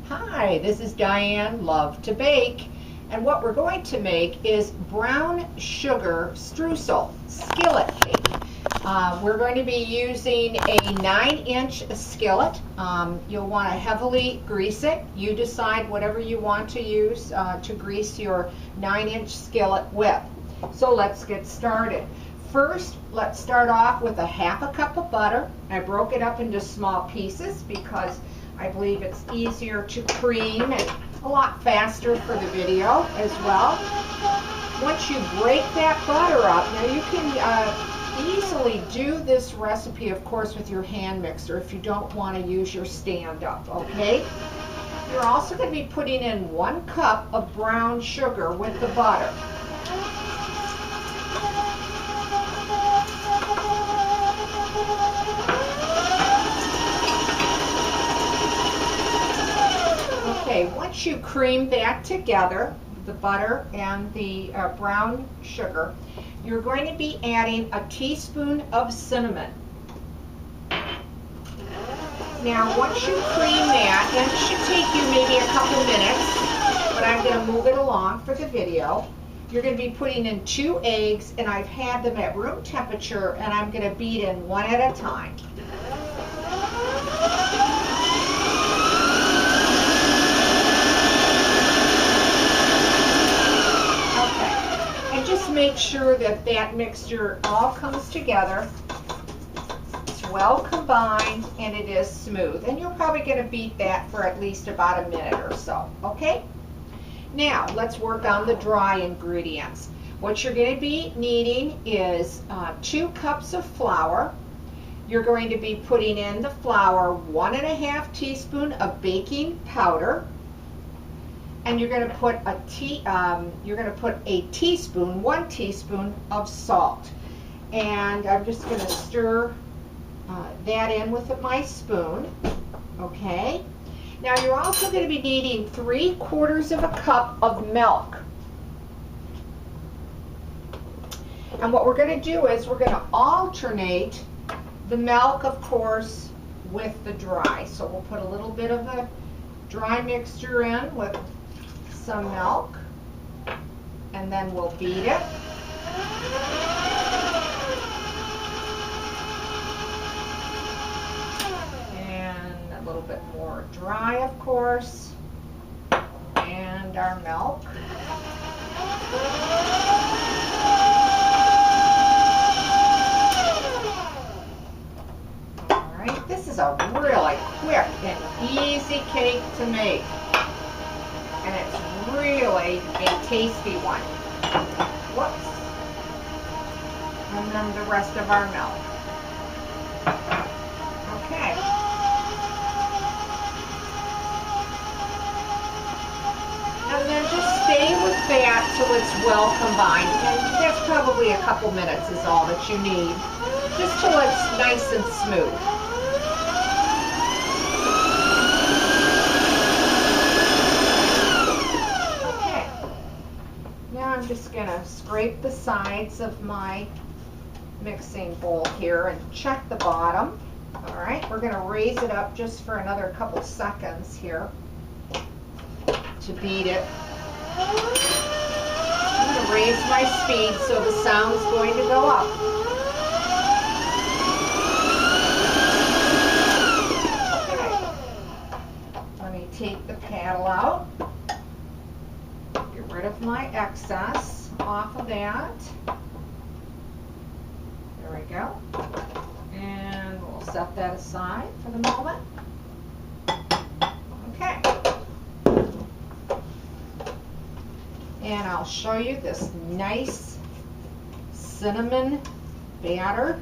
Hi, this is Diane Lovetobake, and what we're going to make is brown sugar streusel skillet cake. We're going to be using a 9-inch skillet. You'll want to heavily grease it. You decide whatever you want to use to grease your 9-inch skillet with. So let's get started. First, let's start off with a half a cup of butter. I broke it up into small pieces because I believe it's easier to cream and a lot faster for the video as well. Once you break that butter up, now you can easily do this recipe, of course, with your hand mixer if you don't want to use your stand-up, okay? You're also going to be putting in 1 cup of brown sugar with the butter. Okay, once you cream that together, the butter and the brown sugar, you're going to be adding a teaspoon of cinnamon. Now, once you cream that, and it should take you maybe a couple minutes, but I'm going to move it along for the video. You're going to be putting in 2 eggs, and I've had them at room temperature, and I'm going to beat in 1 at a time. Just make sure that that mixture all comes together, it's well combined, and it is smooth. And you're probably going to beat that for at least about a minute or so, okay? Now, let's work on the dry ingredients. What you're going to be needing is 2 cups of flour. You're going to be putting in the flour 1½ teaspoon of baking powder. And you're going to put a teaspoon, 1 teaspoon of salt. And I'm just going to stir that in with my spoon. Okay. Now you're also going to be needing 3/4 of a cup of milk. And what we're going to do is we're going to alternate the milk, of course, with the dry. So we'll put a little bit of the dry mixture in with some milk, and then we'll beat it. And a little bit more dry, of course, and our milk. All right, this is a really quick and easy cake to make. And it's really a tasty one. Whoops. And then the rest of our milk. Okay. And then just stay with that till it's well combined. And that's probably a couple minutes is all that you need. Just till it's nice and smooth. I'm just going to scrape the sides of my mixing bowl here and check the bottom. All right, we're going to raise it up just for another couple seconds here to beat it. I'm going to raise my speed so the sound's going to go up. Okay. Let me take the paddle out. Rid of my excess off of that. There we go. And we'll set that aside for the moment. Okay. And I'll show you this nice cinnamon batter.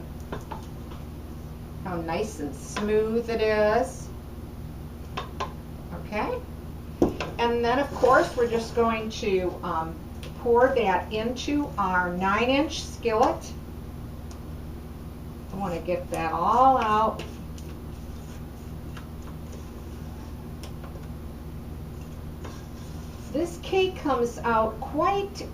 How nice and smooth it is. Okay. And then, of course, we're just going to pour that into our 9-inch skillet. I want to get that all out. This cake comes out quite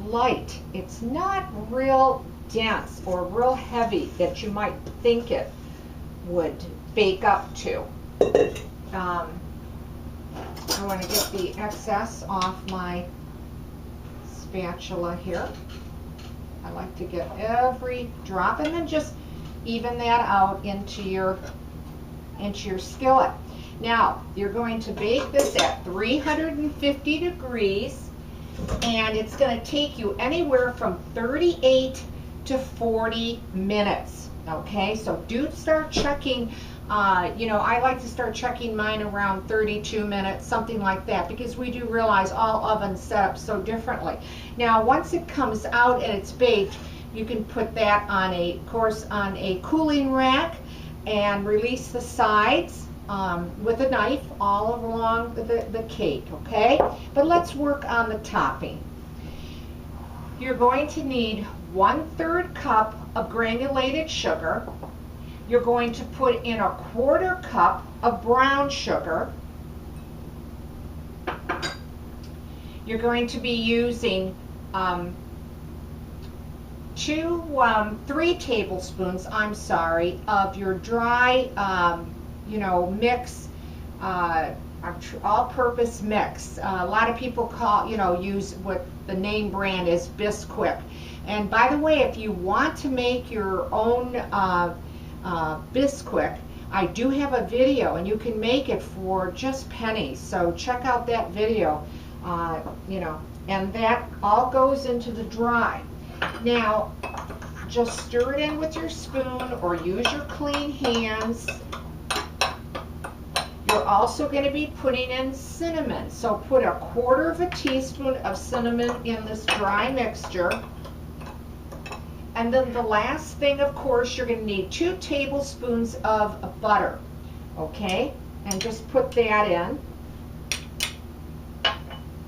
light. It's not real dense or real heavy that you might think it would bake up to. I want to get the excess off my spatula here. I like to get every drop and then just even that out into your skillet. Now, you're going to bake this at 350 degrees, and it's going to take you anywhere from 38 to 40 minutes. Okay, so do start checking. I like to start checking mine around 32 minutes, something like that, because we do realize all ovens set up so differently. Now, once it comes out and it's baked, you can put that on a cooling rack and release the sides with a knife all along the cake, okay? But let's work on the topping. You're going to need 1/3 cup of granulated sugar. You're going to put in 1/4 cup of brown sugar. You're going to be using 3 tablespoons, of your dry, mix, all-purpose mix. A lot of people use what the name brand is Bisquick. And by the way, if you want to make your own Bisquick, I do have a video, and you can make it for just pennies. So check out that video, and that all goes into the dry. Now, just stir it in with your spoon or use your clean hands. You're also going to be putting in cinnamon. So put 1/4 teaspoon of cinnamon in this dry mixture. And then the last thing, of course, you're going to need 2 tablespoons of butter. Okay? And just put that in.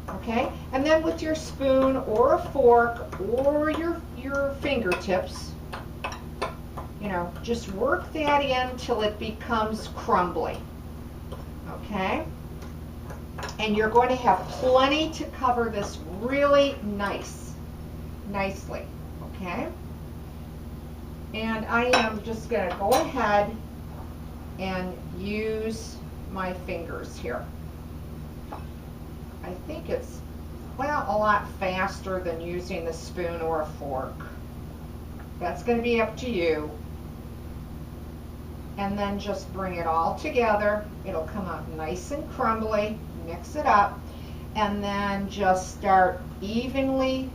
Okay? And then with your spoon or a fork or your fingertips, just work that in till it becomes crumbly. Okay? And you're going to have plenty to cover this really nicely. Okay? And I am just going to go ahead and use my fingers here. I think it's, a lot faster than using the spoon or a fork. That's going to be up to you. And then just bring it all together. It'll come out nice and crumbly. Mix it up. And then just start evenly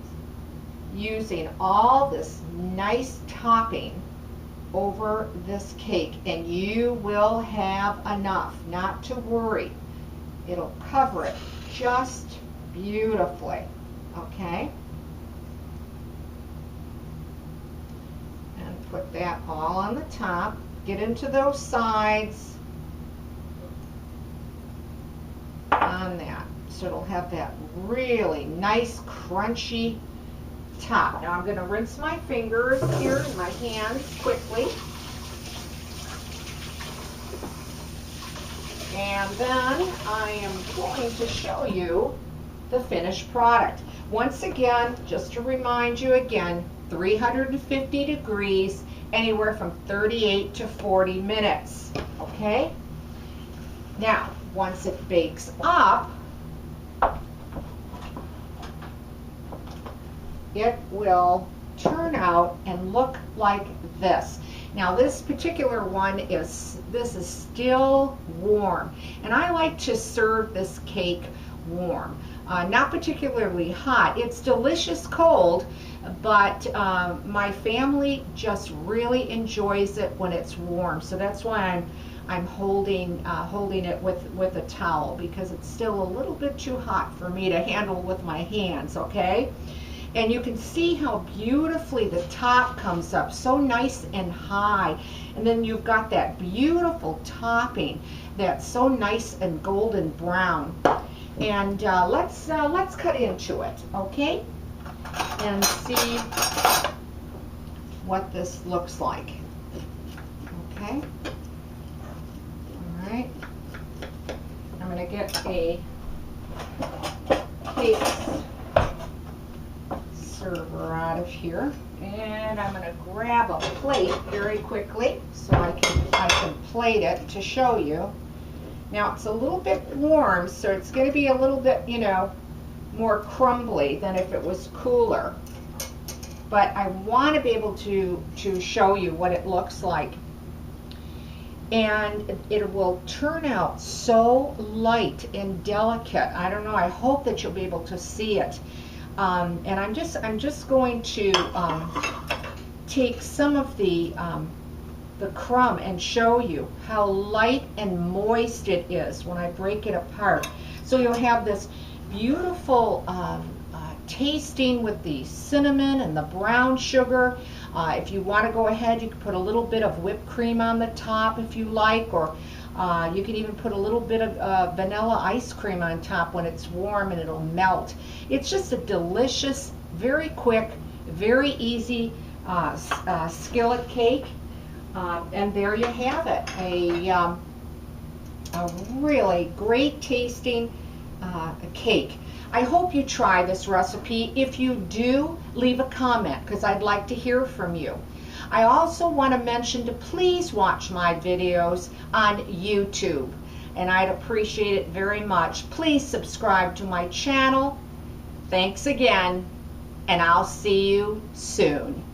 using all this nice topping over this cake, and you will have enough, not to worry. It'll cover it just beautifully. Okay? And put that all on the top. Get into those sides on that. So it'll have that really nice crunchy top. Now I'm going to rinse my fingers here and my hands quickly. And then I am going to show you the finished product. Once again, just to remind you again, 350 degrees, anywhere from 38 to 40 minutes. Okay? Now, once it bakes up, it will turn out and look like this. Now this particular one is still warm, and I like to serve this cake warm, not particularly hot. It's delicious cold, but my family just really enjoys it when it's warm. So that's why I'm holding it with a towel, because it's still a little bit too hot for me to handle with my hands. Okay. And you can see how beautifully the top comes up, so nice and high. And then you've got that beautiful topping that's so nice and golden brown. And let's cut into it, okay? And see what this looks like. Okay. All right. I'm going to get a cake server out of here, and I'm going to grab a plate very quickly so I can plate it to show you. Now it's a little bit warm, so it's going to be a little bit, you know, more crumbly than if it was cooler. But I want to be able to show you what it looks like. And it will turn out so light and delicate. I don't know, I hope that you'll be able to see it. And I'm just going to take some of the crumb and show you how light and moist it is when I break it apart. So you'll have this beautiful tasting with the cinnamon and the brown sugar. If you want to go ahead, you can put a little bit of whipped cream on the top if you like, or you can even put a little bit of vanilla ice cream on top when it's warm and it'll melt. It's just a delicious, very quick, very easy skillet cake. And there you have it, a really great tasting cake. I hope you try this recipe. If you do, leave a comment because I'd like to hear from you. I also want to mention to please watch my videos on YouTube, and I'd appreciate it very much. Please subscribe to my channel. Thanks again, and I'll see you soon.